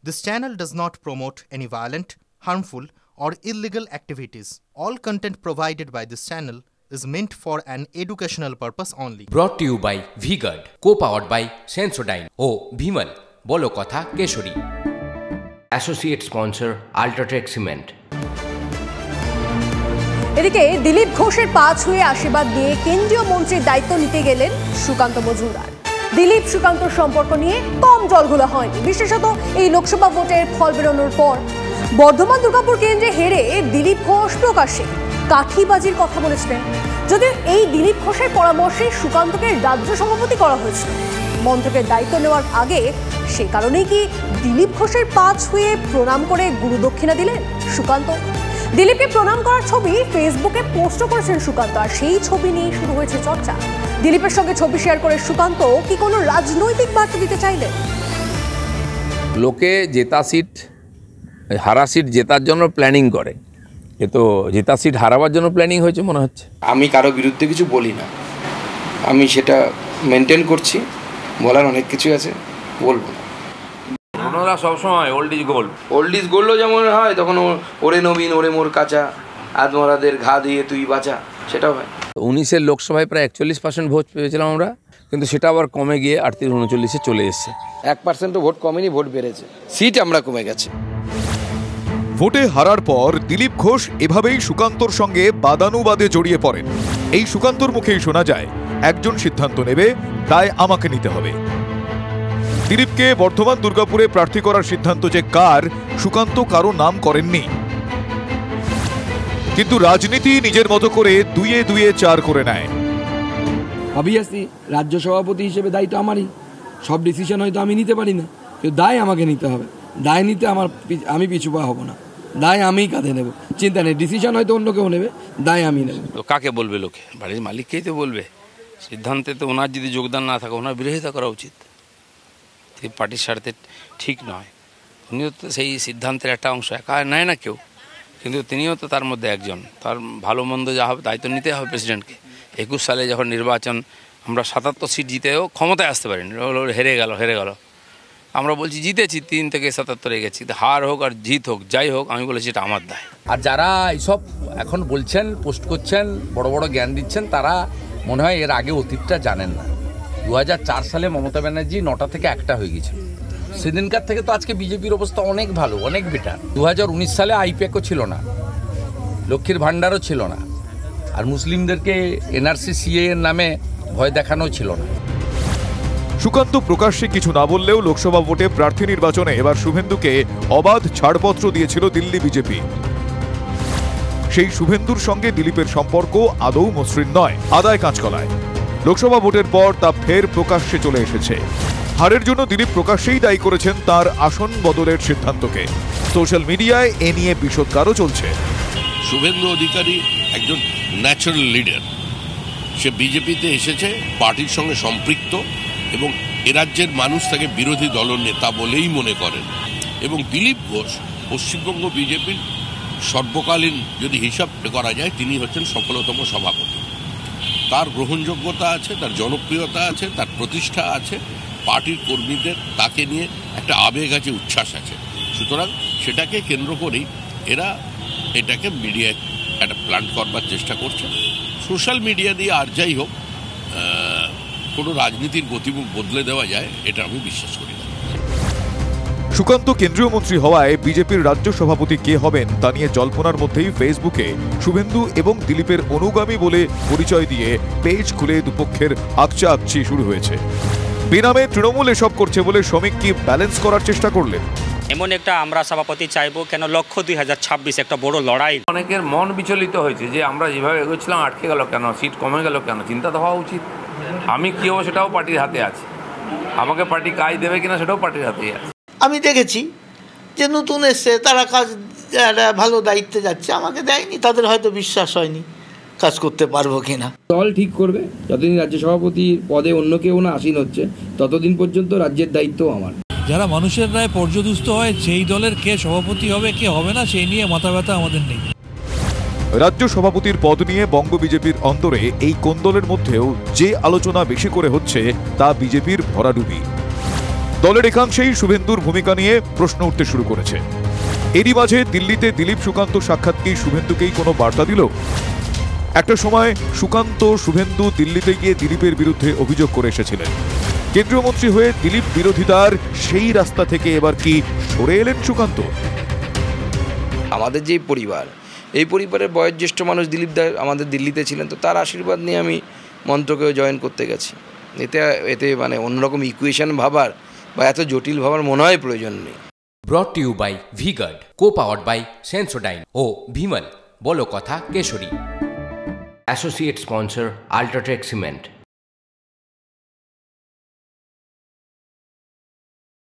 This channel does not promote any violent, harmful, or illegal activities. All content provided by this channel is meant for an educational purpose only. Brought to you by V-Guard, co-powered by Sensodyne O Bhimal, বলো কথা Keshari. Associate sponsor Ultratech Cement। এদিকে দিলীপ ঘোষের পা ছুঁয়ে আশীর্বাদ নিয়ে কেন্দ্রীয় মন্ত্রীর দায়িত্ব নিতে গেলেন সুকান্ত মজুমদার। দিলীপ সুকান্ত সম্পর্ক নিয়ে কম জলঘোলা হয়নি, বিশেষত এই লোকসভা ভোটের ফল বেরোনোর পর বর্ধমান দুর্গাপুর কেন্দ্রে হেরে দিলীপ ঘোষ প্রকাশ্যে কাঠিবাজির কথা বলেছিলেন। যদিও এই দিলীপ ঘোষের পরামর্শে সুকান্তকে রাজ্য সভাপতি করা হয়েছিল মন্ত্রকের দায়িত্ব নেওয়ার আগে। সে কারণেই কি দিলীপ ঘোষের পা ছুঁয়ে প্রণাম করে গুরুদক্ষিণা দিলেন সুকান্ত? দিলীপকে প্রণাম করার ছবি ফেসবুকে পোস্ট করেছেন সুকান্ত, আর সেই ছবি নিয়ে শুরু হয়েছে চর্চা। দিলীপের সঙ্গে ছবি শেয়ার করে সুকান্ত কি কোনো রাজনৈতিক বার্তা দিতে চাইলেন? লোকে জেতা সিট হারা সিট জেতার জন্য প্ল্যানিং করে, এ তো জেতা সিট হারাবার জন্য প্ল্যানিং হয়েছে মনে হচ্ছে। আমি কারো বিরুদ্ধে কিছু বলি না, আমি সেটা মেনটেন করছি। বলার অনেক কিছু আছে, বলবো না। ওনারা সবসময় old is gold, old is গোল্ডও যেমন হয়, তখন ওরে নবীন ওরে মোর কাঁচা, আদমরাদের ঘা দিয়ে তুই বাঁচা, সেটাও হয়। 19-এর লোকসভায় প্রায় 41% ভোট পেয়েছিলাম আমরা, কিন্তু সেটা আবার কমে গিয়ে 38-39-এ চলে এসছে। 1%ও ভোট কমেনি, ভোট বেড়েছে, সিট আমরা কমে গেছে। ভোটে হারার পর দিলীপ ঘোষ এভাবেই সুকান্তর সঙ্গে বাদানুবাদে জড়িয়ে পড়েন। এই সুকান্তর মুখেই শোনা যায়, একজন সিদ্ধান্ত নেবে, তাই আমাকে নিতে হবে। দিলীপকে বর্ধমান দুর্গাপুরে প্রার্থী করার সিদ্ধান্ত যে কার, সুকান্ত কারো নাম করেননি। কিন্তু রাজনীতি নিজের মতো করে দুইয়ে দুইয়ে চার করে নেয়। অবভিয়াসলি রাজ্য সভাপতি হিসেবে দায়িত্ব আমারই, সব ডিসিশন হয়তো আমি নিতে পারি না, কিন্তু দায় আমাকে নিতে হবে। দায় নিতে আমি পিছুপা হব না, দায় আমিই কাঁধে নেব, চিন্তা নেই। ডিসিশন হয়তো অন্য কেউ নেবে, দায় আমি নেব। কাকে বলবে লোকে? বাড়ির মালিককেই তো বলবে। সিদ্ধান্তে তো ওনার যদি যোগদান না থাকে, ওনার বিরোধিতা করা উচিত। পার্টির স্বার্থে ঠিক নয়। উনিও তো সেই সিদ্ধান্তের একটা অংশ, একা নেয় না কেউ, কিন্তু তিনিও তো তার মধ্যে একজন। তার ভালো মন্দ যা হবে দায়িত্ব নিতে হবে প্রেসিডেন্টকে। 21 সালে যখন নির্বাচন, আমরা 77 সিট জিতেও ক্ষমতায় আসতে পারিনি, হেরে গেল। আমরা বলছি জিতেছি, 3 থেকে 77 গেছি। হার হোক আর জিত হোক, যাই হোক, আমি বলেছি এটা আমার দায়। আর যারা এইসব এখন বলছেন, পোস্ট করছেন, বড় বড় জ্ঞান দিচ্ছেন, তারা মনে হয় এর আগে অতীতটা জানেন না। 2004 সালে মমতা ব্যানার্জি 9টা থেকে 1টা হয়ে গেছিল। সেদিনকার থেকে তো আজকে বিজেপির অবস্থা অনেক ভালো, অনেক বেটার। 2019 সালে আইপ্যাকও ছিল না, লক্ষ্মীর ভাণ্ডারও ছিল না, আর মুসলিমদেরকে এনআরসি সিএ এর নামে ভয় দেখানো ছিল না। সুকান্ত প্রকাশ্যে কিছু না বললেও লোকসভা ভোটে প্রার্থী নির্বাচনে এবার শুভেন্দুকে অবাধ ছাড়পত্র দিয়েছিল দিল্লি বিজেপি। সেই শুভেন্দুর সঙ্গে দিলীপের সম্পর্ক আদৌ মসৃণ নয়, আদায় কাঁচকলায়। লোকসভা ভোটের পর তা ফের প্রকাশ্যে চলে এসেছে। হারের জন্য দিলীপ প্রকাশ্যেই দায়ী করেছেন তার আসন বদলের সিদ্ধান্তকে। সোশ্যাল মিডিয়ায় এ নিয়ে বিষোদগারও চলছে। শুভেন্দু অধিকারী একজন ন্যাচারাল লিডার, সে বিজেপিতে এসেছে পার্টির সঙ্গে সম্পৃক্ত, এবং এ রাজ্যের মানুষ তাকে বিরোধী দলনেতা বলেই মনে করেন। এবং দিলীপ ঘোষ পশ্চিমবঙ্গ বিজেপির সর্বকালীন যদি হিসাব করা যায়, তিনি হচ্ছেন সফলতম সভাপতি। তার গ্রহণযোগ্যতা আছে, তার জনপ্রিয়তা আছে, তার প্রতিষ্ঠা আছে, পার্টির কর্মীদের তাকে নিয়ে একটা আবেগ আছে, উচ্ছ্বাস আছে। সুতরাং সেটাকে কেন্দ্র করেই এরা এটাকে মিডিয়ায় একটা প্ল্যান করবার চেষ্টা করছে। সোশ্যাল মিডিয়া দিয়ে আর যাই হোক, কোনো রাজনীতির গতিমুখ বদলে দেওয়া যায়, এটা আমি বিশ্বাস করি না। সুকান্ত কেন্দ্রীয় মন্ত্রী হওয়ায় বিজেপির রাজ্য সভাপতি কে হবেন তা নিয়ে জল্পনার মধ্যেই ফেসবুকে শুভেন্দু এবং দিলীপের অনুগামী বলে পরিচয় দিয়ে পেজ খুলে দুপক্ষের আকচি শুরু হয়েছে। বেনামে তৃণমূল এসব করছে বলে শ্রমিক কি ব্যালেন্স করার চেষ্টা করলেন? এমন একটা আমরা সভাপতি চাইবো কেন, লক্ষ্য 2026 একটা বড় লড়াই। অনেকের মন বিচলিত হয়েছে যে আমরা যেভাবে এগোচ্ছিলাম আটকে গেল কেন, সিট কমে গেল কেন। চিন্তা তো হওয়া উচিত। আমি কি হবো সেটাও পার্টির হাতে আছে, আমাকে পার্টি কাজ দেবে কিনা সেটাও পার্টির হাতেই আছে। আমি দেখেছি যে নতুন এসছে, তারা কাজ ভালো দায়িত্বে যাচ্ছে, আমাকে দেয়নি, তাদের হয়তো বিশ্বাস হয়নি কাজ করতে পারবো কিনা। দল ঠিক করবে, যতদিন রাজ্য সভাপতির পদে অন্য কেউ না আসীন হচ্ছে, ততদিন পর্যন্ত রাজ্যের দায়িত্ব আমার। যারা মানুষের রায় পর্যদুস্ত হয়, সেই দলের কে সভাপতি হবে কে হবে না, সেই নিয়ে মাথা ব্যথা আমাদের নেই। রাজ্য সভাপতির পদ নিয়ে বঙ্গ বিজেপির অন্তরে এই কোন্দলের মধ্যেও যে আলোচনা বেশি করে হচ্ছে তা বিজেপির ভরাডুবি। দলের একাংশেই শুভেন্দুর ভূমিকা নিয়ে প্রশ্ন উঠতে শুরু করেছে। এরই মাঝে দিল্লিতে দিলীপ সুকান্ত সাক্ষাৎ কি শুভেন্দুকেই কোনো বার্তা দিল? একটা সময় সুকান্ত শুভেন্দু দিল্লিতে গিয়ে দিলীপের বিরুদ্ধে অভিযোগ করে এসেছিলেন। কেন্দ্রীয় মন্ত্রী হয়ে দিলীপ বিরোধিতার সেই রাস্তা থেকে এবার কি সরে এলেন সুকান্ত? আমাদের যে পরিবার, এই পরিবারের বয়োজ্যেষ্ঠ মানুষ দিলীপ দা আমাদের দিল্লিতে ছিলেন, তো তার আশীর্বাদ নিয়ে আমি মন্ত্রকেও জয়েন করতে গেছি। এতে মানে অন্যরকম ইকুয়েশন ভাবার বা এত জটিল ভাবার মনে হয় প্রয়োজন নেই। Brought to you by V-Guard, co-powered by Sensodyne ও ভিমল বলো কথা Kesari. Associate sponsor UltraTech cement.